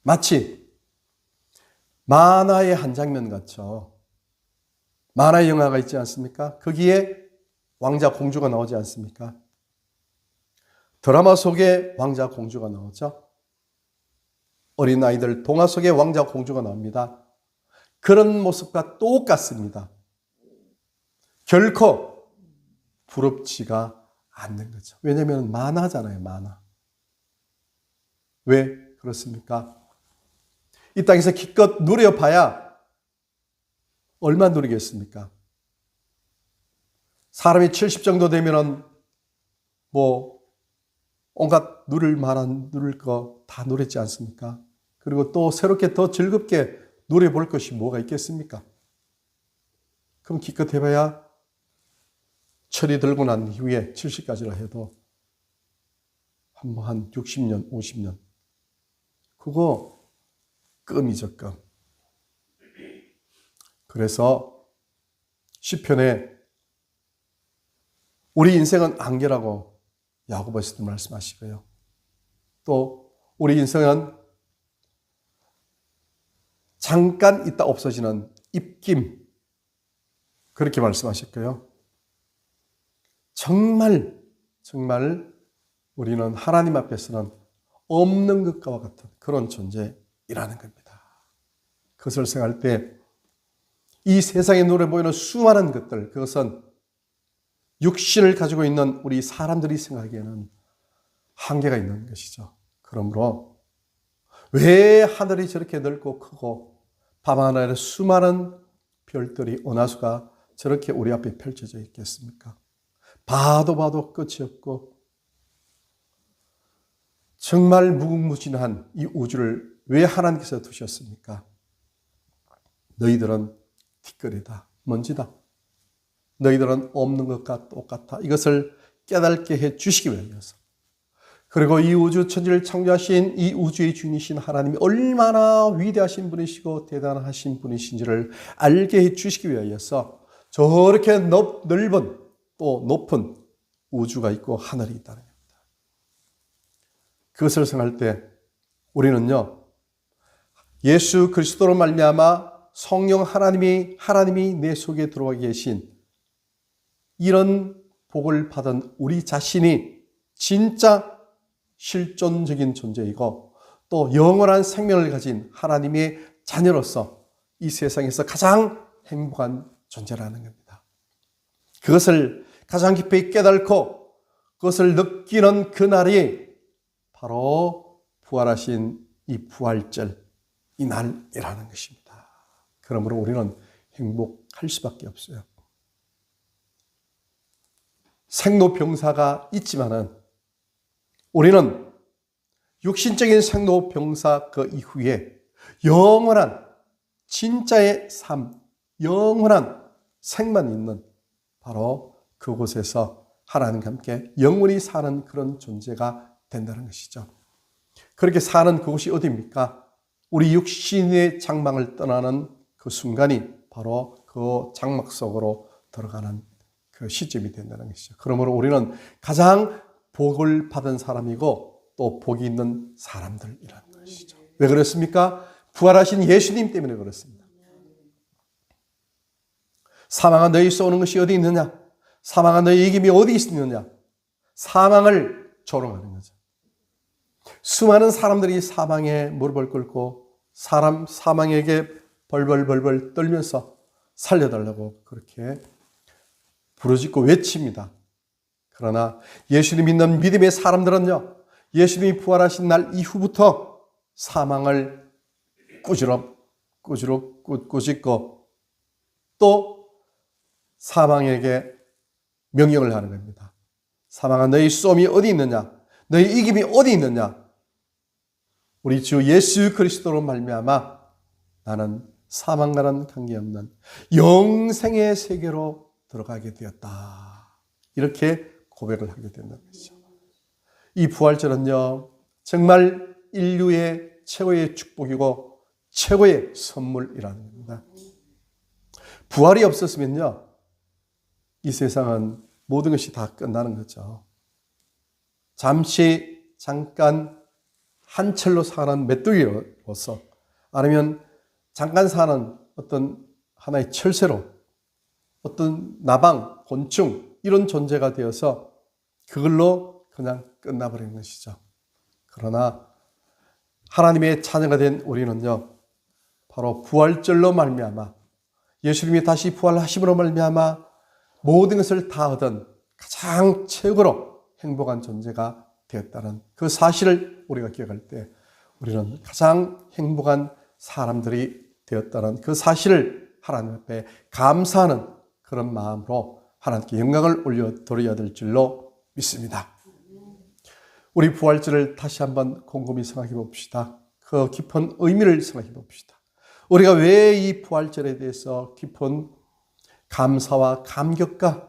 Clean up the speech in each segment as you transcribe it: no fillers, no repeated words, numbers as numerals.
마치 만화의 한 장면 같죠. 만화의 영화가 있지 않습니까? 거기에 왕자 공주가 나오지 않습니까? 드라마 속에 왕자 공주가 나오죠. 어린아이들 동화 속에 왕자 공주가 나옵니다. 그런 모습과 똑같습니다. 결코 부럽지가 않는 거죠. 왜냐하면 만화잖아요, 만화. 왜 그렇습니까? 이 땅에서 기껏 누려봐야 얼마 누리겠습니까? 사람이 70 정도 되면은 온갖 누릴 만한 누릴 거 다 누렸지 않습니까? 그리고 또 새롭게 더 즐겁게 누려볼 것이 뭐가 있겠습니까? 그럼 기껏 해봐야 철이 들고 난 이후에 70까지라 해도 한 60년, 50년. 그거 껌이죠, 껌. 그래서 시편에 우리 인생은 안개라고 야고보서도 말씀하시고요. 또 우리 인생은 잠깐 있다 없어지는 입김, 그렇게 말씀하셨고요. 정말 우리는 하나님 앞에서는 없는 것과 같은 그런 존재이라는 겁니다. 그것을 생각할 때 이 세상에 눈에 보이는 수많은 것들, 그것은 육신을 가지고 있는 우리 사람들이 생각하기에는 한계가 있는 것이죠. 그러므로 왜 하늘이 저렇게 넓고 크고 밤하늘에 수많은 별들이 은하수가 저렇게 우리 앞에 펼쳐져 있겠습니까? 봐도 끝이 없고 정말 무궁무진한 이 우주를 왜 하나님께서 두셨습니까? 너희들은 티끌이다, 먼지다. 너희들은 없는 것과 똑같아. 이것을 깨닫게 해 주시기 위해서. 그리고 이 우주 천지를 창조하신 이 우주의 주인이신 하나님이 얼마나 위대하신 분이시고 대단하신 분이신지를 알게 해 주시기 위하여서 저렇게 넓은 또 높은 우주가 있고 하늘이 있다는 겁니다. 그것을 생각할 때 우리는요, 예수 그리스도로 말미암아 성령 하나님이 내 속에 들어와 계신 이런 복을 받은 우리 자신이 진짜 실존적인 존재이고 또 영원한 생명을 가진 하나님의 자녀로서 이 세상에서 가장 행복한 존재라는 겁니다. 그것을 가장 깊이 깨닫고 그것을 느끼는 그날이 바로 부활하신 이 부활절, 이 날이라는 것입니다. 그러므로 우리는 행복할 수밖에 없어요. 생로병사가 있지만은 우리는 육신적인 생로병사 그 이후에 영원한 진짜의 삶, 영원한 생만 있는 바로 그곳에서 하나님과 함께 영원히 사는 그런 존재가 된다는 것이죠. 그렇게 사는 그곳이 어디입니까? 우리 육신의 장막을 떠나는 그 순간이 바로 그 장막 속으로 들어가는 그 시점이 된다는 것이죠. 그러므로 우리는 가장 복을 받은 사람이고 또 복이 있는 사람들이라는 것이죠. 왜 그렇습니까? 부활하신 예수님 때문에 그렇습니다. 사망아 너희 쏘는 것이 어디 있느냐? 사망아 너희 이김이 어디 있느냐? 사망을 조롱하는 거죠. 수많은 사람들이 사망에 무릎을 꿇고 사망에게 벌벌 떨면서 살려달라고 그렇게 부르짖고 외칩니다. 그러나 예수님 믿는 믿음의 사람들은요, 예수님이 부활하신 날 이후부터 사망을 꾸짖고 또 사망에게 명령을 하는 겁니다. 사망아 너희 쏘음이 어디 있느냐? 너희 이김이 어디 있느냐? 우리 주 예수 그리스도로 말미암아 나는 사망과는 관계없는 영생의 세계로 들어가게 되었다. 이렇게 고백을 하게 된다는 것이죠. 이 부활절은요, 정말 인류의 최고의 축복이고 최고의 선물이라는 겁니다. 부활이 없었으면요, 이 세상은 모든 것이 다 끝나는 거죠. 잠깐 한철로 사는 메뚜기로서 아니면 잠깐 사는 어떤 하나의 철새로 어떤 나방, 곤충 이런 존재가 되어서 그걸로 그냥 끝나버리는 것이죠. 그러나 하나님의 자녀가 된 우리는요, 바로 부활절로 말미암아 예수님이 다시 부활하심으로 말미암아 모든 것을 다 얻은 가장 최고로 행복한 존재가 되었다는 그 사실을 우리가 기억할 때 우리는 가장 행복한 사람들이 되었다는 그 사실을 하나님 앞에 감사하는 그런 마음으로 하나님께 영광을 올려드려야 될 줄로 믿습니다. 우리 부활절을 다시 한번 곰곰이 생각해 봅시다. 그 깊은 의미를 생각해 봅시다. 우리가 왜 이 부활절에 대해서 깊은 감사와 감격과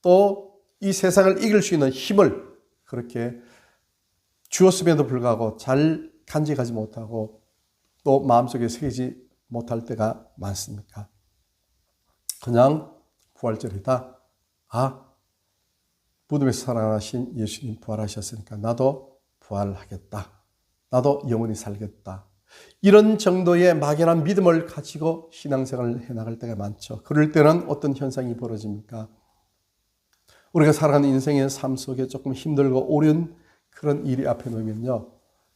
또 이 세상을 이길 수 있는 힘을 그렇게 주었음에도 불구하고 잘 간직하지 못하고 또 마음속에 새기지 못할 때가 많습니까? 그냥 부활절이다. 아, 무덤에서 살아나신 예수님 부활하셨으니까 나도 부활하겠다. 나도 영원히 살겠다. 이런 정도의 막연한 믿음을 가지고 신앙생활을 해나갈 때가 많죠. 그럴 때는 어떤 현상이 벌어집니까? 우리가 살아가는 인생의 삶 속에 조금 힘들고 어려운 그런 일이 앞에 놓이면요,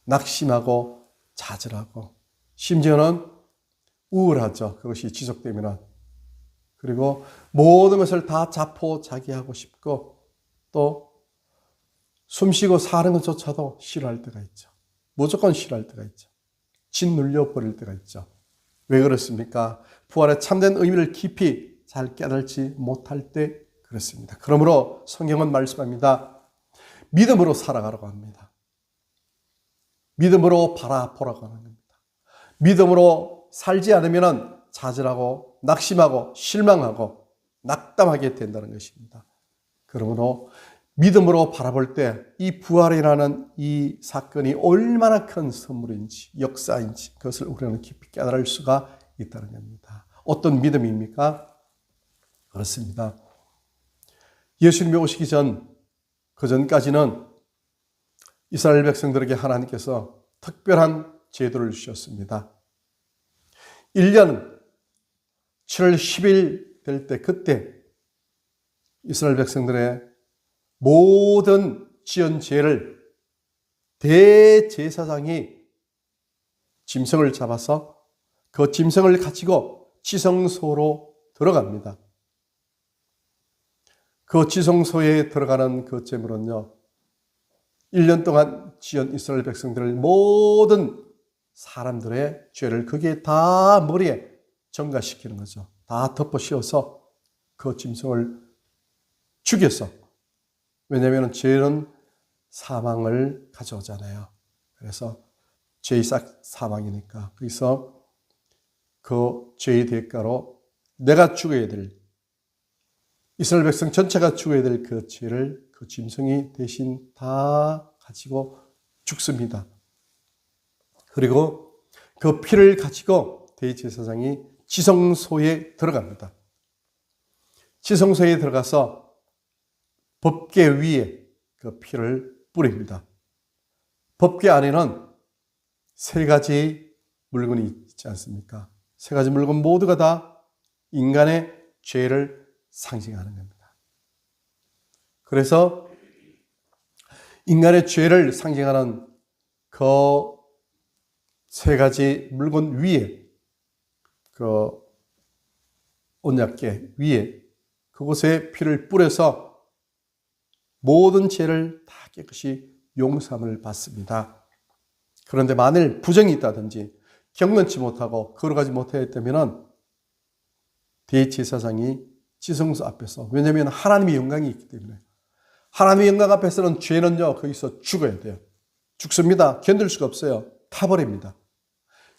낙심하고 좌절하고 심지어는 우울하죠. 그것이 지속되면. 그리고 모든 것을 다 자포자기하고 싶고 또 숨쉬고 사는 것조차도 싫어할 때가 있죠. 무조건 싫어할 때가 있죠. 짓눌려 버릴 때가 있죠. 왜 그렇습니까? 부활의 참된 의미를 깊이 잘 깨달지 못할 때 그렇습니다. 그러므로 성경은 말씀합니다. 믿음으로 살아가라고 합니다. 믿음으로 바라보라고 하는 겁니다. 믿음으로 살지 않으면 좌절하고 낙심하고 실망하고 낙담하게 된다는 것입니다. 그러므로 믿음으로 바라볼 때 이 부활이라는 이 사건이 얼마나 큰 선물인지 역사인지 그것을 우리는 깊이 깨달을 수가 있다는 겁니다. 어떤 믿음입니까? 그렇습니다. 예수님이 오시기 전, 그 전까지는 이스라엘 백성들에게 하나님께서 특별한 제도를 주셨습니다. 1년 7월 10일 될 때 그때 이스라엘 백성들의 모든 지은 죄를 대제사장이 짐승을 잡아서 그 짐승을 가지고 지성소로 들어갑니다. 그 지성소에 들어가는 그 제물은요, 1년 동안 지은 이스라엘 백성들을 모든 사람들의 죄를 거기에 다 머리에 전가시키는 거죠. 다 덮어 씌워서 그 짐승을 죽여서, 왜냐하면 죄는 사망을 가져오잖아요. 그래서 죄의 사망이니까 거기서 그 죄의 대가로 내가 죽어야 될, 이스라엘 백성 전체가 죽어야 될 그 죄를 그 짐승이 대신 다 가지고 죽습니다. 그리고 그 피를 가지고 대제사장이 지성소에 들어갑니다. 지성소에 들어가서 법궤 위에 그 피를 뿌립니다. 법궤 안에는 세 가지 물건이 있지 않습니까? 세 가지 물건 모두가 다 인간의 죄를 상징하는 겁니다. 그래서 인간의 죄를 상징하는 그 세 가지 물건 위에, 그 언약궤 위에 그곳에 피를 뿌려서 모든 죄를 다 깨끗이 용서함을 받습니다. 그런데 만일 부정이 있다든지 경건치 못하고 걸어가지 못했다면 대제사장이 지성소 앞에서, 왜냐하면 하나님의 영광이 있기 때문에, 하나님의 영광 앞에서는 죄는요 거기서 죽어야 돼요. 죽습니다. 견딜 수가 없어요. 타버립니다.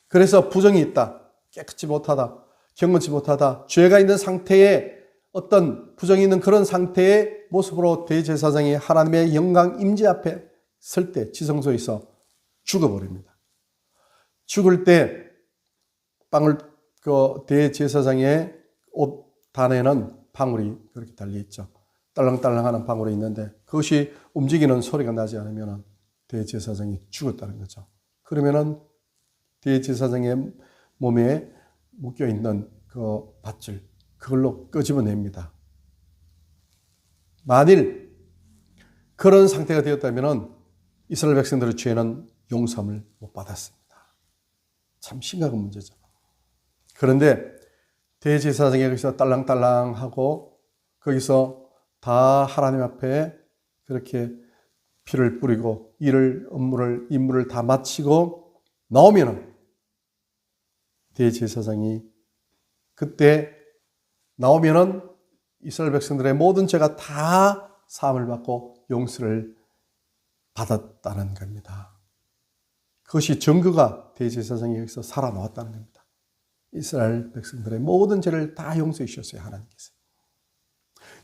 그래서 부정이 있다, 깨끗이 못하다, 경건치 못하다, 죄가 있는 상태에 어떤 부정이 있는 그런 상태의 모습으로 대제사장이 하나님의 영광 임재 앞에 설 때 지성소에서 죽어버립니다. 죽을 때 그 대제사장의 옷 단에는 방울이 그렇게 달려있죠. 딸랑딸랑하는 방울이 있는데 그것이 움직이는 소리가 나지 않으면 대제사장이 죽었다는 거죠. 그러면은 대제사장의 몸에 묶여있는 그 밧줄, 그걸로 끄집어냅니다. 만일 그런 상태가 되었다면 이스라엘 백성들의 죄는 용서함을 못 받았습니다. 참 심각한 문제죠. 그런데 대제사장이 거기서 딸랑딸랑하고 거기서 다 하나님 앞에 그렇게 피를 뿌리고 임무를 다 마치고 나오면은 대제사장이 그때 나오면은 이스라엘 백성들의 모든 죄가 다 사함을 받고 용서를 받았다는 겁니다. 그것이 증거가 대제사장이 여기서 살아나왔다는 겁니다. 이스라엘 백성들의 모든 죄를 다 용서해 주셨어요, 하나님께서.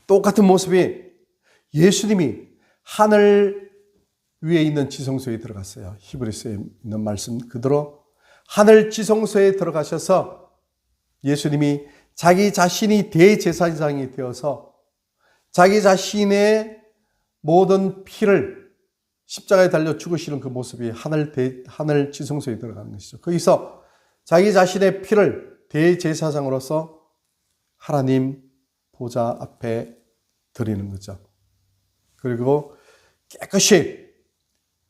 똑같은 모습이 예수님이 하늘 위에 있는 지성소에 들어갔어요. 히브리서에 있는 말씀 그대로 하늘 지성소에 들어가셔서 예수님이 자기 자신이 대제사장이 되어서 자기 자신의 모든 피를 십자가에 달려 죽으시는 그 모습이 하늘 지성소에 들어가는 것이죠. 거기서 자기 자신의 피를 대제사장으로서 하나님 보좌 앞에 드리는 거죠. 그리고 깨끗이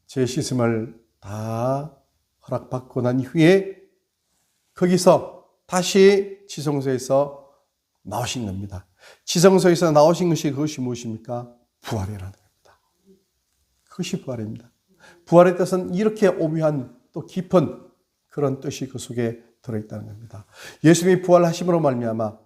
죄 씻음을 다 허락받고 난 후에 거기서 다시 지성소에서 나오신 겁니다. 지성소에서 나오신 것이 그것이 무엇입니까? 부활이라는 겁니다. 그것이 부활입니다. 부활의 뜻은 이렇게 오묘한 또 깊은 그런 뜻이 그 속에 들어있다는 겁니다. 예수님이 부활하심으로 말미암아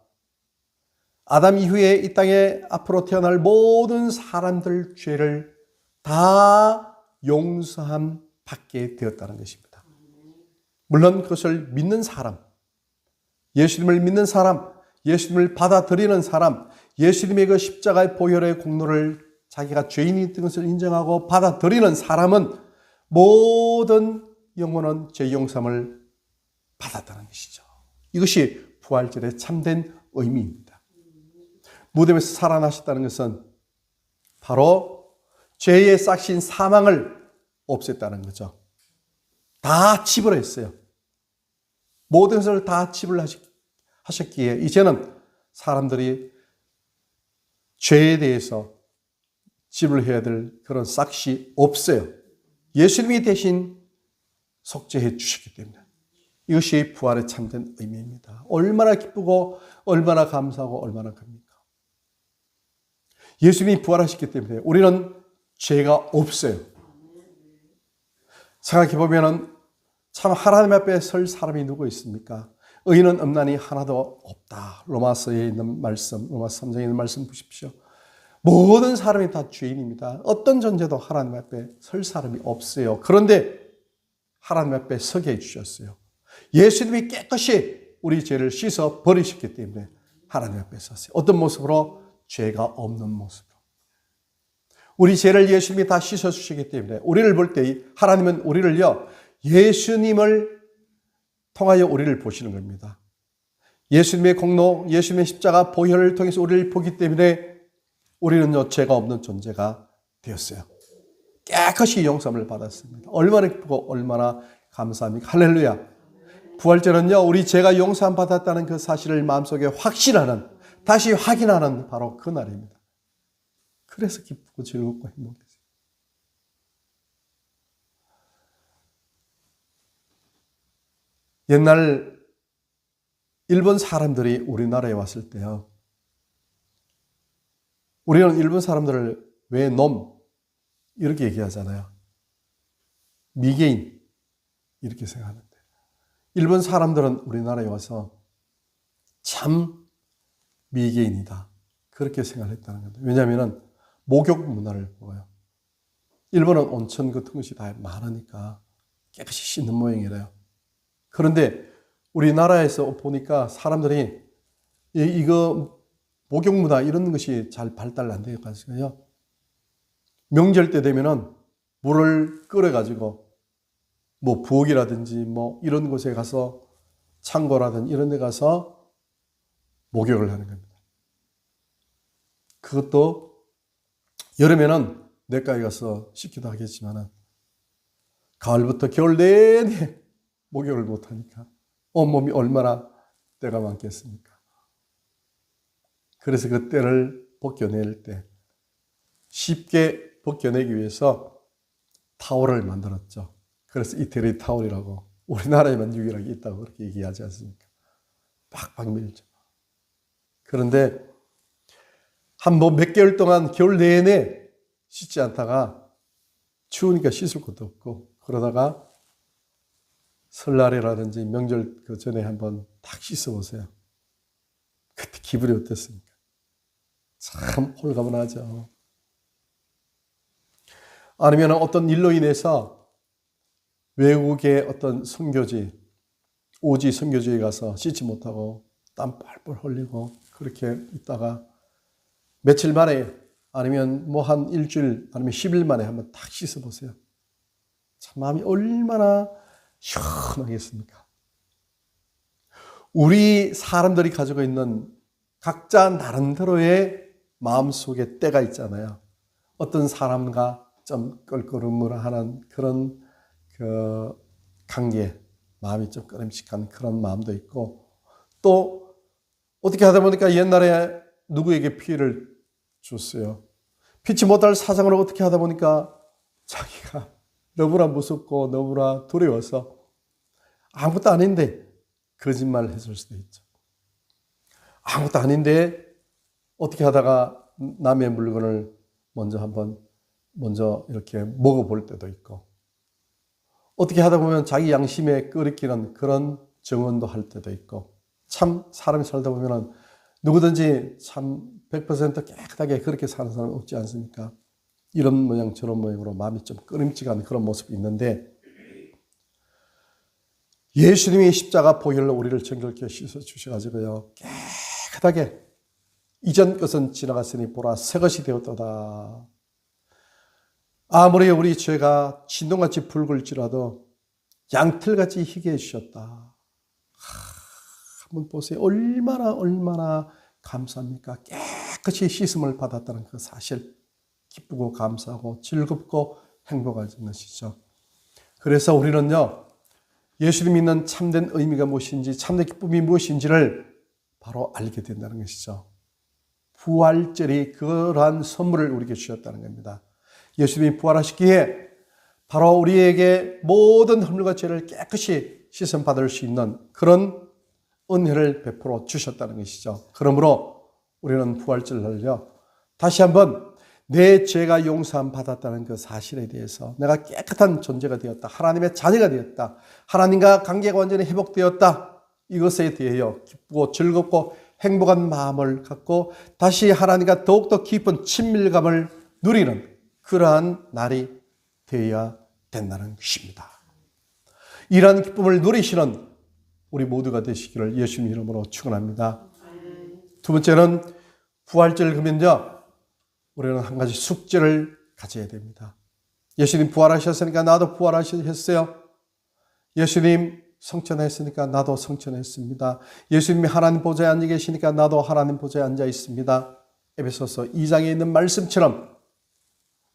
아담 이후에 이 땅에 앞으로 태어날 모든 사람들 죄를 다 용서함 받게 되었다는 것입니다. 물론 그것을 믿는 사람, 예수님을 믿는 사람, 예수님을 받아들이는 사람, 예수님의 그 십자가의 보혈의 공로를 자기가 죄인이 된 것을 인정하고 받아들이는 사람은 모든 영혼은 죄 용서함을 받았다는 것이죠. 이것이 부활절의 참된 의미입니다. 무덤에서 살아나셨다는 것은 바로 죄의 싹신 사망을 없앴다는 거죠. 다 치부했어요. 모든 것을 다 치부를 하셨기에 이제는 사람들이 죄에 대해서 치부해야 될 그런 싹이 없어요. 예수님이 대신 속죄해 주셨기 때문에 이것이 부활의 참된 의미입니다. 얼마나 기쁘고 얼마나 감사하고 얼마나 큽니까? 예수님이 부활하셨기 때문에 우리는 죄가 없어요. 생각해보면 참 하나님 앞에 설 사람이 누구 있습니까? 의인은 없나니 하나도 없다. 로마서에 있는 말씀, 로마서 3장에 있는 말씀 보십시오. 모든 사람이 다 죄인입니다. 어떤 존재도 하나님 앞에 설 사람이 없어요. 그런데 하나님 앞에 서게 해주셨어요. 예수님이 깨끗이 우리 죄를 씻어 버리셨기 때문에 하나님 앞에 섰어요. 어떤 모습으로? 죄가 없는 모습으로. 우리 죄를 예수님이 다 씻어주시기 때문에 우리를 볼 때 하나님은 우리를요, 예수님을 통하여 우리를 보시는 겁니다. 예수님의 공로, 예수님의 십자가 보혈을 통해서 우리를 보기 때문에 우리는요, 죄가 없는 존재가 되었어요. 깨끗이 용서를 받았습니다. 얼마나 기쁘고 얼마나 감사합니까? 할렐루야. 부활절은요, 우리 죄가 용서함 받았다는 그 사실을 마음속에 확신하는, 다시 확인하는 바로 그 날입니다. 그래서 기쁘고 즐겁고 행복했어요. 옛날 일본 사람들이 우리나라에 왔을 때요, 우리는 일본 사람들을 왜 놈? 이렇게 얘기하잖아요. 미개인. 이렇게 생각하는데. 일본 사람들은 우리나라에 와서 참 미개인이다. 그렇게 생각했다는 겁니다. 왜냐하면 목욕 문화를 보아요. 일본은 온천 같은 것이 다 많으니까 깨끗이 씻는 모양이래요. 그런데 우리나라에서 보니까 사람들이 이거 목욕 문화 이런 것이 잘 발달 안 되어가지고요. 명절 때 되면은 물을 끓여가지고 뭐 부엌이라든지 뭐 이런 곳에 가서 창고라든지 이런 데 가서 목욕을 하는 겁니다. 그것도 여름에는 내과에 가서 씻기도 하겠지만은 가을부터 겨울 내내 목욕을 못하니까 온몸이 얼마나 때가 많겠습니까? 그래서 그 때를 벗겨낼 때 쉽게 벗겨내기 위해서 타월을 만들었죠. 그래서 이태리 타월이라고 우리나라에만 유일하게 있다고 그렇게 얘기하지 않습니까? 팍팍 밀죠. 그런데 몇 개월 동안 겨울 내내 씻지 않다가 추우니까 씻을 것도 없고 그러다가 설날이라든지 명절 그 전에 한번 탁 씻어보세요. 그때 기분이 어땠습니까? 참 홀가분하죠. 아니면 어떤 일로 인해서 외국의 어떤 선교지, 오지 선교지에 가서 씻지 못하고 땀 뻘뻘 흘리고 그렇게 있다가 며칠 만에 아니면 뭐 한 일주일 아니면 10일 만에 한번 탁 씻어보세요. 참 마음이 얼마나 시원하겠습니까? 우리 사람들이 가지고 있는 각자 나름대로의 마음속에 때가 있잖아요. 어떤 사람과 좀 껄끄러움하는 그런 그 관계, 마음이 좀 꺼림칙한 그런 마음도 있고 또 어떻게 하다 보니까 옛날에 누구에게 피해를 줬어요. 피치 못할 사정을 어떻게 하다 보니까 자기가 너무나 무섭고 너무나 두려워서 아무것도 아닌데 거짓말을 해줄 수도 있죠. 아무것도 아닌데 어떻게 하다가 남의 물건을 먼저 이렇게 먹어볼 때도 있고 어떻게 하다 보면 자기 양심에 끄리끼는 그런 정언도 할 때도 있고 참 사람이 살다 보면 누구든지 참 100% 깨끗하게 그렇게 사는 사람은 없지 않습니까? 이런 모양 저런 모양으로 마음이 좀 꺼림칙한 그런 모습이 있는데 예수님이 십자가 보혈로 우리를 정결케 씻어주셔가지고요 깨끗하게 이전 것은 지나갔으니 보라 새 것이 되었도다. 아무리 우리 죄가 진동같이 붉을지라도 양털같이 희게 해주셨다. 한번 보세요. 얼마나 감사합니까? 깨끗이 씻음을 받았다는 그 사실 기쁘고 감사하고 즐겁고 행복한 것이죠. 그래서 우리는요 예수님 믿는 참된 의미가 무엇인지 참된 기쁨이 무엇인지를 바로 알게 된다는 것이죠. 부활절이 그러한 선물을 우리에게 주셨다는 겁니다. 예수님이 부활하시기에 바로 우리에게 모든 허물과 죄를 깨끗이 씻음 받을 수 있는 그런 은혜를 베풀어 주셨다는 것이죠. 그러므로 우리는 부활절날요 다시 한번 내 죄가 용서함 받았다는 그 사실에 대해서 내가 깨끗한 존재가 되었다. 하나님의 자녀가 되었다. 하나님과 관계가 완전히 회복되었다. 이것에 대하여 기쁘고 즐겁고 행복한 마음을 갖고 다시 하나님과 더욱더 깊은 친밀감을 누리는 그러한 날이 되어야 된다는 것입니다. 이러한 기쁨을 누리시는 우리 모두가 되시기를 예수님 이름으로 축원합니다. 두 번째는 부활절 그러면요 우리는 한 가지 숙제를 가져야 됩니다. 예수님 부활하셨으니까 나도 부활하셨어요. 예수님 성천했으니까 나도 성천했습니다. 예수님이 하나님 보좌에 앉아 계시니까 나도 하나님 보좌에 앉아 있습니다. 에베소서 2장에 있는 말씀처럼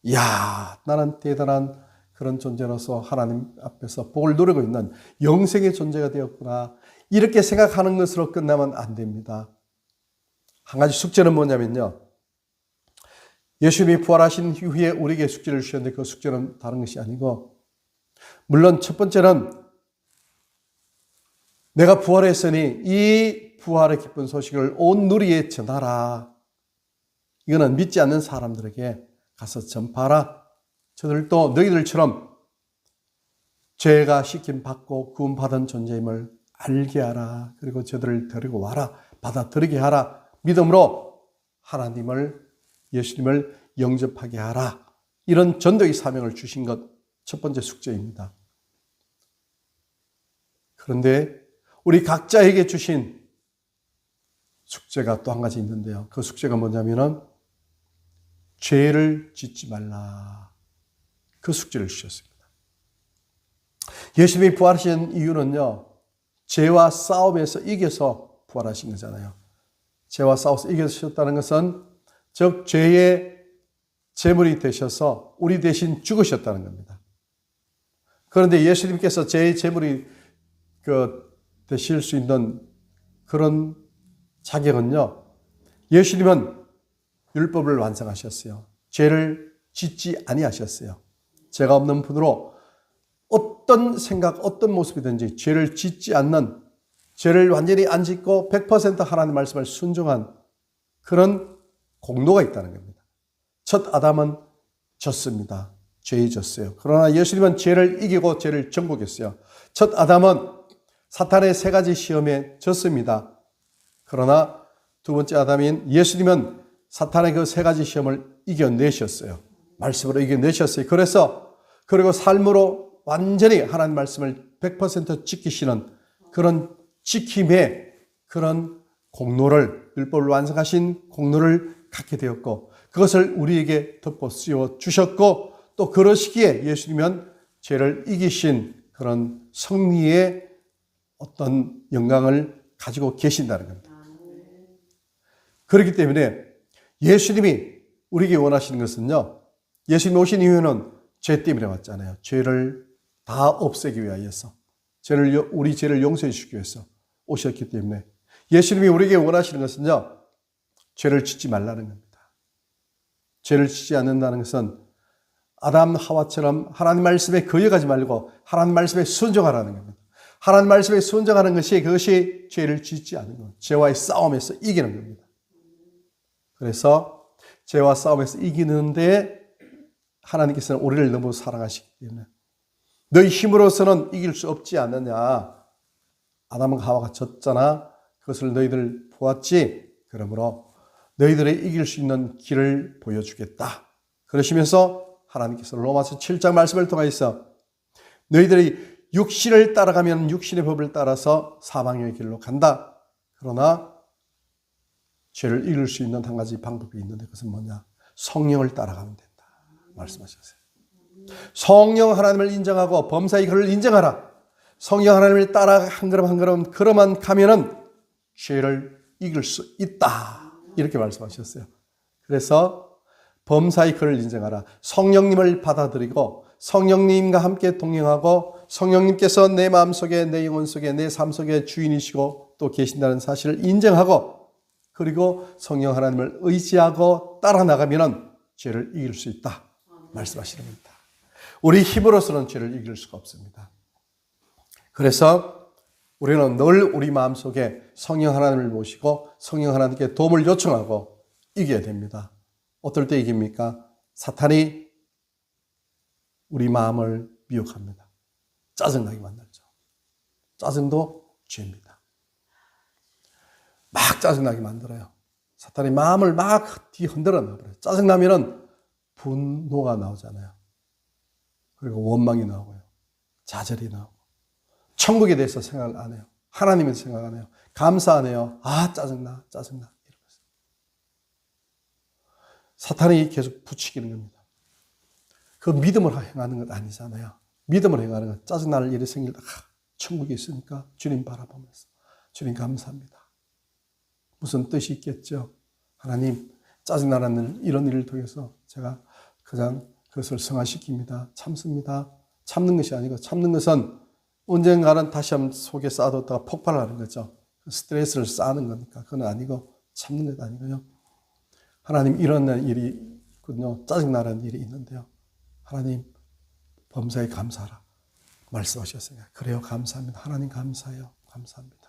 이야 나는 대단한 그런 존재로서 하나님 앞에서 복을 누리고 있는 영생의 존재가 되었구나. 이렇게 생각하는 것으로 끝나면 안 됩니다. 한 가지 숙제는 뭐냐면요. 예수님이 부활하신 이후에 우리에게 숙제를 주셨는데 그 숙제는 다른 것이 아니고 물론 첫 번째는 내가 부활했으니 이 부활의 기쁜 소식을 온 누리에 전하라. 이거는 믿지 않는 사람들에게 가서 전파하라. 저들도 너희들처럼 죄가 씻김 받고 구원 받은 존재임을 알게 하라. 그리고 저들을 데리고 와라. 받아들이게 하라. 믿음으로 하나님을 예수님을 영접하게 하라. 이런 전도의 사명을 주신 것 첫 번째 숙제입니다. 그런데 우리 각자에게 주신 숙제가 또 한 가지 있는데요. 그 숙제가 뭐냐면은 죄를 짓지 말라. 그 숙제를 주셨습니다. 예수님이 부활하신 이유는요. 죄와 싸움에서 이겨서 부활하신 거잖아요. 죄와 싸워서 이겨주셨다는 것은 즉 죄의 제물이 되셔서 우리 대신 죽으셨다는 겁니다. 그런데 예수님께서 제 제물이 되실 수 있는 그런 자격은요, 예수님은 율법을 완성하셨어요. 죄를 짓지 아니하셨어요. 죄가 없는 분으로 어떤 생각, 어떤 모습이든지 죄를 짓지 않는, 죄를 완전히 안 짓고 100% 하나님의 말씀을 순종한 그런 공로가 있다는 겁니다. 첫 아담은 졌습니다. 죄에 졌어요. 그러나 예수님은 죄를 이기고 죄를 정복했어요. 첫 아담은 사탄의 세 가지 시험에 졌습니다. 그러나 두 번째 아담인 예수님은 사탄의 그 세 가지 시험을 이겨내셨어요. 말씀으로 이겨내셨어요. 그리고 삶으로 완전히 하나님 말씀을 100% 지키시는 그런 지킴의 그런 공로를, 율법을 완성하신 공로를 갖게 되었고, 그것을 우리에게 덮어 씌워 주셨고, 또 그러시기에 예수님은 죄를 이기신 그런 승리의 어떤 영광을 가지고 계신다는 겁니다. 그렇기 때문에 예수님이 우리에게 원하시는 것은요, 예수님 오신 이유는 죄 때문에 왔잖아요. 죄를 다 없애기 위하여서, 우리 죄를 용서해 주시기 위해서 오셨기 때문에 예수님이 우리에게 원하시는 것은요, 죄를 짓지 말라는 겁니다. 죄를 짓지 않는다는 것은 아담 하와처럼 하나님 말씀에 거역하지 말고 하나님 말씀에 순종하라는 겁니다. 하나님 말씀에 순종하는 것이, 그것이 죄를 짓지 않는 것, 죄와의 싸움에서 이기는 겁니다. 그래서 죄와 싸움에서 이기는데 하나님께서는 우리를 너무 사랑하시기 때문에 너희 힘으로서는 이길 수 없지 않느냐. 아담과 하와가 졌잖아. 그것을 너희들 보았지. 그러므로 너희들이 이길 수 있는 길을 보여주겠다. 그러시면서 하나님께서 로마서 7장 말씀을 통해서 너희들이 육신을 따라가면 육신의 법을 따라서 사망의 길로 간다. 그러나 죄를 이길 수 있는 한 가지 방법이 있는데 그것은 뭐냐? 성령을 따라가면 된다. 말씀하셨어요. 성령 하나님을 인정하고 범사의 그를 인정하라. 성령 하나님을 따라 한 걸음 한 걸음 걸어만 가면은 죄를 이길 수 있다. 이렇게 말씀하셨어요. 그래서 범사의 그를 인정하라. 성령님을 받아들이고 성령님과 함께 동행하고 성령님께서 내 마음속에, 내 영혼 속에, 내 삶 속에 주인이시고 또 계신다는 사실을 인정하고, 그리고 성령 하나님을 의지하고 따라 나가면은 죄를 이길 수 있다 말씀하시는 겁니다. 우리 힘으로서는 죄를 이길 수가 없습니다. 그래서 우리는 늘 우리 마음속에 성령 하나님을 모시고 성령 하나님께 도움을 요청하고 이겨야 됩니다. 어떨 때 이깁니까? 사탄이 우리 마음을 미혹합니다. 짜증나게 만들죠. 짜증도 죄입니다. 막 짜증나게 만들어요. 사탄이 마음을 막 뒤흔들어 놔버려요. 짜증나면은 분노가 나오잖아요. 그리고 원망이 나오고요. 좌절이 나오고. 천국에 대해서 생각 안 해요. 하나님에 대해서 생각 안 해요. 감사 안 해요. 아, 짜증나. 이러면서. 사탄이 계속 부추기는 겁니다. 그 믿음을 행하는 것 아니잖아요. 믿음을 행하는 것. 짜증나는 일이 생길다. 천국에 있으니까 주님 바라보면서. 주님 감사합니다. 무슨 뜻이 있겠죠? 하나님, 짜증나는 이런 일을 통해서 제가 그냥 그것을 성화시킵니다. 참습니다. 참는 것이 아니고, 참는 것은 언젠가는 다시 한번 속에 쌓아뒀다가 폭발하는 거죠. 스트레스를 쌓는 거니까. 그건 아니고, 참는 것 아니고요. 하나님, 이런 일이 있군요. 짜증나는 일이 있는데요. 하나님, 범사에 감사하라. 말씀하셨어요. 그래요, 감사합니다. 하나님 감사해요. 감사합니다.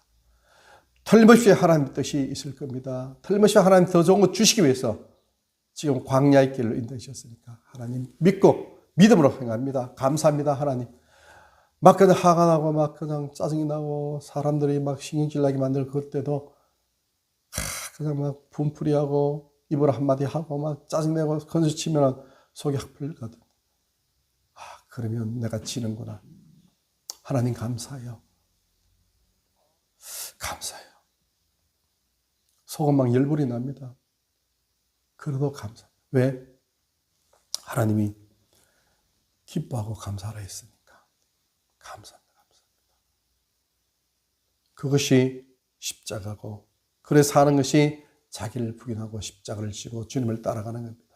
틀림없이 하나님의 뜻이 있을 겁니다. 틀림없이 하나님 더 좋은 거 주시기 위해서 지금 광야의 길로 인도하셨으니까 하나님 믿고 믿음으로 행합니다. 감사합니다. 하나님. 막 그냥 화가 나고 막 그냥 짜증이 나고 사람들이 막 신경질 나게 만들 그때도 그냥 막 분풀이하고 입으로 한마디 하고 막 짜증내고 건수치면 속이 확 풀리거든. 그러면 내가 지는구나. 하나님 감사해요. 감사해요. 속은 막 열불이 납니다. 그래도 감사해요. 왜? 하나님이 기뻐하고 감사하라 했으니까. 감사합니다. 그것이 십자가고, 그래서 사는 것이 자기를 부인하고 십자가를 지고 주님을 따라가는 겁니다.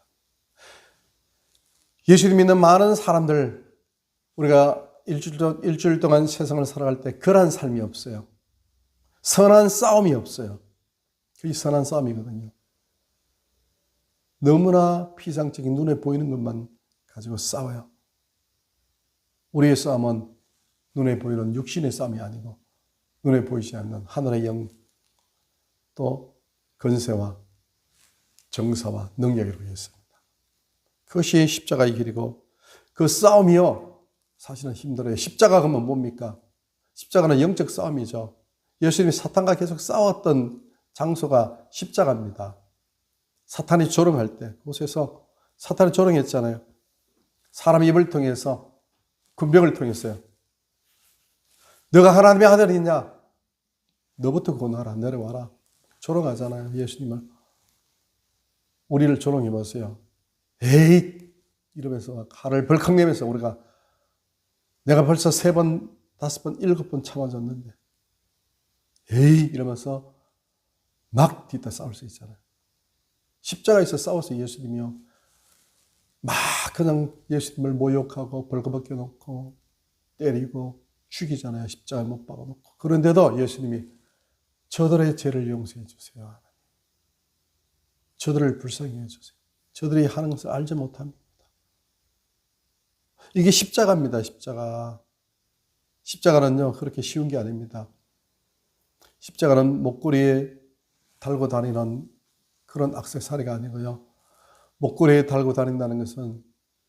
예수님 믿는 많은 사람들, 우리가 일주일 동안 세상을 살아갈 때 그런 삶이 없어요. 선한 싸움이 없어요. 그게 선한 싸움이거든요. 너무나 피상적인 눈에 보이는 것만 가지고 싸워요. 우리의 싸움은 눈에 보이는 육신의 싸움이 아니고 눈에 보이지 않는 하늘의 영, 또 권세와 정사와 능력을 위해서입니다. 그것이 십자가의 길이고 그 싸움이요 사실은 힘들어요. 십자가가 그러면 뭡니까? 십자가는 영적 싸움이죠. 예수님이 사탄과 계속 싸웠던 장소가 십자가입니다. 사탄이 조롱할 때 그곳에서 사탄이 조롱했잖아요. 사람 입을 통해서 군병을 통했어요. 너가 하나님의 아들이냐? 너부터 고나라, 내려와라. 조롱하잖아요, 예수님을. 우리를 조롱해 보세요. 에이! 이러면서 칼을 벌컥 내면서 우리가 내가 벌써 3번, 5번, 7번 참아줬는데 에이! 이러면서 막 뒤따 싸울 수 있잖아요. 십자가에서 싸워서 예수님이요. 막 그냥 예수님을 모욕하고 벌거벗겨 놓고 때리고 죽이잖아요. 십자가에 못 박아놓고. 그런데도 예수님이 저들의 죄를 용서해 주세요. 저들을 불쌍히 해주세요. 저들이 하는 것을 알지 못합니다. 이게 십자가입니다. 십자가. 십자가는요 그렇게 쉬운 게 아닙니다. 십자가는 목걸이에 달고 다니는 그런 액세서리가 아니고요. 목걸이에 달고 다닌다는 것은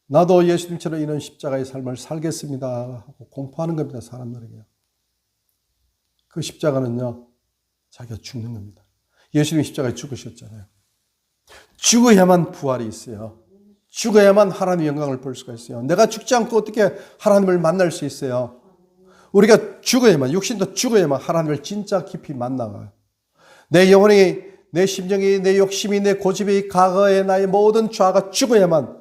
나도 예수님처럼 이런 십자가의 삶을 살겠습니다 하고 공포하는 겁니다. 사람들에게요. 그 십자가는요 자기가 죽는 겁니다. 예수님이 십자가에 죽으셨잖아요. 죽어야만 부활이 있어요. 죽어야만 하나님의 영광을 볼 수가 있어요. 내가 죽지 않고 어떻게 하나님을 만날 수 있어요? 우리가 죽어야만, 육신도 죽어야만 하나님을 진짜 깊이 만나가요. 내 영혼이, 내 심령이, 내 욕심이, 내 고집이, 과거의 나의 모든 죄가 죽어야만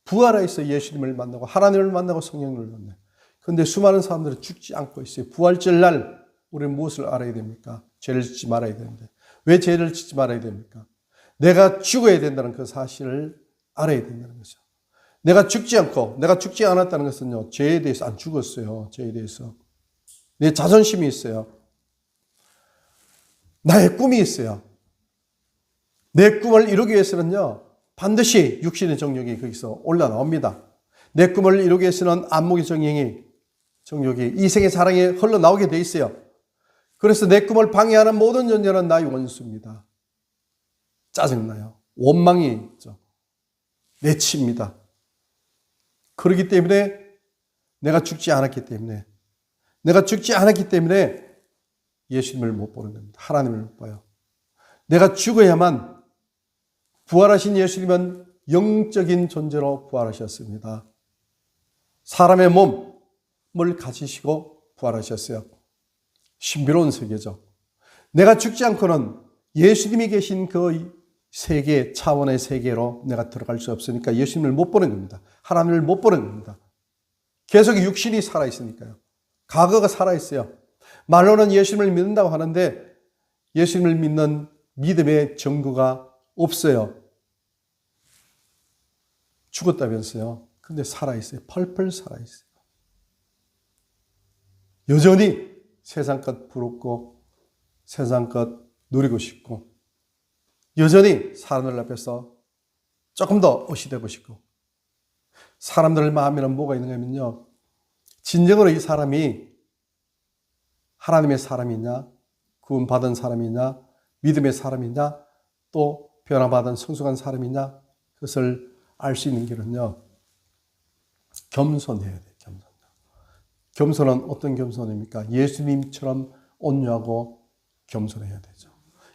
부활해서 예수님을 만나고 하나님을 만나고 성령을 만나요. 그런데 수많은 사람들은 죽지 않고 있어요. 부활절 날 우리는 무엇을 알아야 됩니까? 죄를 짓지 말아야 되는데. 왜 죄를 짓지 말아야 됩니까? 내가 죽어야 된다는 그 사실을 알아야 된다는 거죠. 내가 죽지 않고, 내가 죽지 않았다는 것은요, 죄에 대해서 안 죽었어요. 죄에 대해서. 내 자존심이 있어요. 나의 꿈이 있어요. 내 꿈을 이루기 위해서는요, 반드시 육신의 정욕이 거기서 올라나옵니다. 내 꿈을 이루기 위해서는 안목의 정욕이 이생의 사랑에 흘러나오게 돼 있어요. 그래서 내 꿈을 방해하는 모든 존재는 나의 원수입니다. 짜증나요. 원망이 있죠. 내치입니다. 그렇기 때문에 내가 죽지 않았기 때문에 예수님을 못 보는 겁니다. 하나님을 못 봐요. 내가 죽어야만 부활하신 예수님은 영적인 존재로 부활하셨습니다. 사람의 몸을 가지시고 부활하셨어요. 신비로운 세계죠. 내가 죽지 않고는 예수님이 계신 그 세계, 차원의 세계로 내가 들어갈 수 없으니까 예수님을 못 보는 겁니다. 하나님을 못 보는 겁니다. 계속 육신이 살아있으니까요. 과거가 살아있어요. 말로는 예수님을 믿는다고 하는데 예수님을 믿는 믿음의 증거가 없어요. 죽었다면서요. 근데 살아있어요. 펄펄 살아있어요. 여전히 세상 것 부럽고 세상 것 누리고 싶고 여전히 사람들 앞에서 조금 더 옷이 되고 싶고 사람들 마음에는 뭐가 있는가 하면요. 진정으로 이 사람이 하나님의 사람이냐 구원받은 사람이냐 믿음의 사람이냐 또 변화받은 성숙한 사람이냐 그것을 알 수 있는 길은요. 겸손해야 돼요. 겸손은 어떤 겸손입니까? 예수님처럼 온유하고 겸손해야 되죠.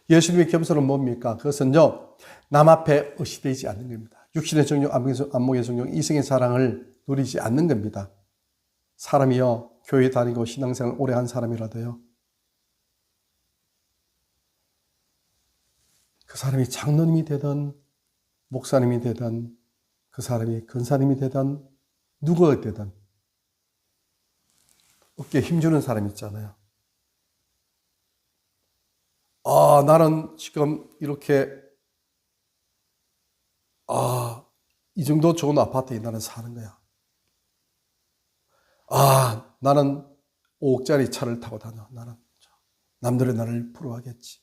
예수님의 겸손은 뭡니까? 그것은요. 남 앞에 의시되지 않는 겁니다. 육신의 정욕, 안목의 정욕, 이성의 사랑을 누리지 않는 겁니다. 사람이요. 교회 다니고 신앙생활 오래 한 사람이라도요. 그 사람이 장로님이 되든 목사님이 되든 그 사람이 권사님이 되든 누구가 되든 어깨에 힘주는 사람 있잖아요. 나는 지금 이렇게 이 정도 좋은 아파트에 나는 사는 거야. 나는 5억짜리 차를 타고 다녀. 나는 남들의 나를 부러워하겠지.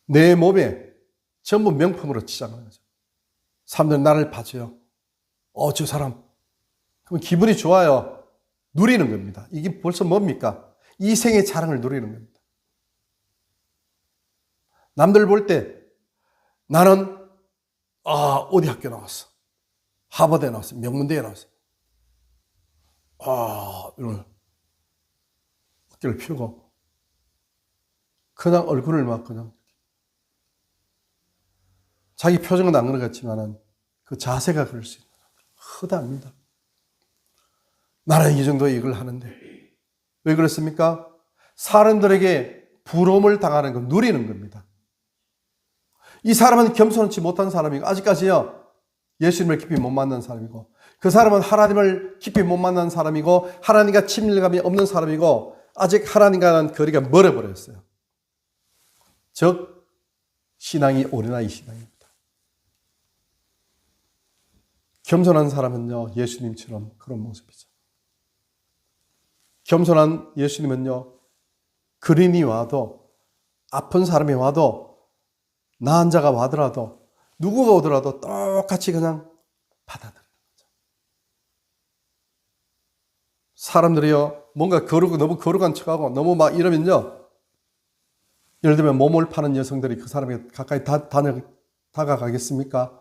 내 몸에 전부 명품으로 치장하는 거죠. 사람들은 나를 봐줘요. 저 사람. 그럼 기분이 좋아요. 누리는 겁니다. 이게 벌써 뭡니까? 이 생의 자랑을 누리는 겁니다. 남들 볼 때 나는 어디 학교 나왔어. 하버드에 나왔어. 명문대에 나왔어. 이런 어깨를 펴고 그냥 얼굴을 막 그냥 자기 표정은 안 그런 것 같지만은 그 자세가 그럴 수 있는 허다합니다. 나는 이 정도 이걸 하는데 왜 그렇습니까? 사람들에게 부러움을 당하는 건 누리는 겁니다. 이 사람은 겸손치 못한 사람이고 아직까지요 예수님을 깊이 못 만난 사람이고 그 사람은 하나님을 깊이 못 만난 사람이고 하나님과 친밀감이 없는 사람이고 아직 하나님과는 거리가 멀어버렸어요. 즉 신앙이 어린아이 신앙입니다. 겸손한 사람은요 예수님처럼 그런 모습이죠. 겸손한 예수님은요 그린이 와도 아픈 사람이 와도 나은 자가 와더라도 누구가 오더라도 똑같이 그냥 받아들이는 거죠. 사람들이요 뭔가 너무 거룩한 척하고 너무 막 이러면요 예를 들면 몸을 파는 여성들이 그 사람에게 가까이 다가가겠습니까?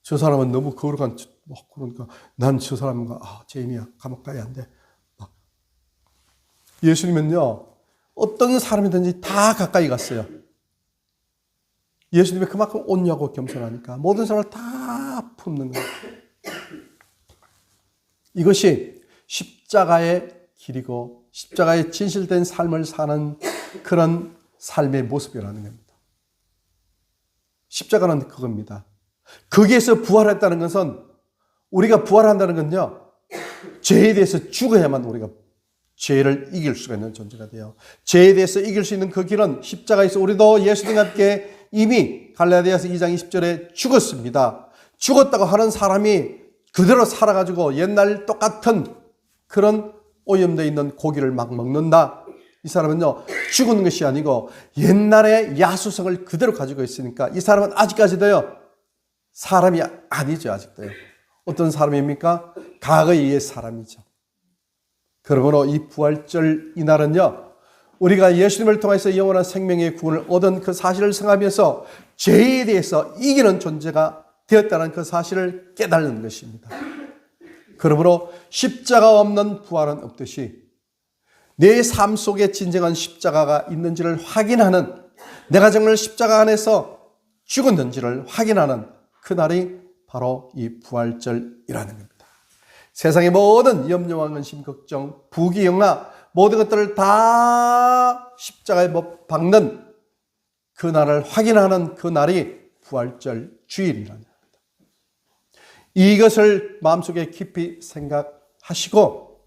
저 사람은 너무 거룩한 그러니까 난 저 사람과 죄인이야 감옥 가야 안 돼. 예수님은요 어떤 사람이든지 다 가까이 갔어요. 예수님이 그만큼 온유하고 겸손하니까 모든 사람을 다 품는 거예요. 이것이 십자가의 길이고 십자가의 진실된 삶을 사는 그런 삶의 모습이라는 겁니다. 십자가는 그겁니다. 거기에서 부활했다는 것은 우리가 부활한다는 건요 죄에 대해서 죽어야만 우리가 죄를 이길 수가 있는 존재가 돼요. 죄에 대해서 이길 수 있는 그 길은 십자가에서 우리도 예수님과 함께 이미 갈라디아서 2장 20절에 죽었습니다. 죽었다고 하는 사람이 그대로 살아가지고 옛날 똑같은 그런 오염되어 있는 고기를 막 먹는다. 이 사람은요 죽은 것이 아니고 옛날의 야수성을 그대로 가지고 있으니까 이 사람은 아직까지도요 사람이 아니죠. 아직도요. 어떤 사람입니까? 과거의 옛 사람이죠. 그러므로 이 부활절 이날은요 우리가 예수님을 통해서 영원한 생명의 구원을 얻은 그 사실을 생각하면서 죄에 대해서 이기는 존재가 되었다는 그 사실을 깨닫는 것입니다. 그러므로 십자가 없는 부활은 없듯이 내 삶 속에 진정한 십자가가 있는지를 확인하는 내가 정말 십자가 안에서 죽었는지를 확인하는 그날이 바로 이 부활절이라는 겁니다. 세상의 모든 염려와 근심, 걱정, 부귀영화 모든 것들을 다 십자가에 못 박는 그날을 확인하는 그날이 부활절 주일이라는 겁니다. 이것을 마음속에 깊이 생각하시고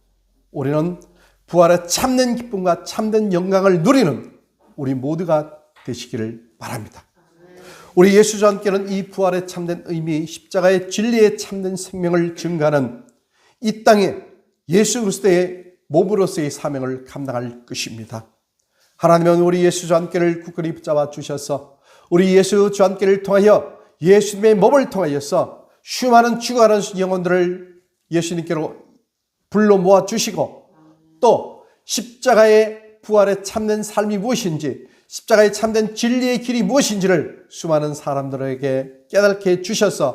우리는 부활의 참된 기쁨과 참된 영광을 누리는 우리 모두가 되시기를 바랍니다. 우리 예수와 함께는 이 부활의 참된 의미, 십자가의 진리의 참된 생명을 증가하는 이 땅에 예수 그리스도의 몸으로서의 사명을 감당할 것입니다. 하나님은 우리 예수 주 함께를 굳건히 붙잡아 주셔서 우리 예수 주 함께를 통하여 예수님의 몸을 통하여서 수많은 죽어가는 영혼들을 예수님께로 불러 모아 주시고 또 십자가의 부활의 참된 삶이 무엇인지 십자가의 참된 진리의 길이 무엇인지를 수많은 사람들에게 깨닫게 해주셔서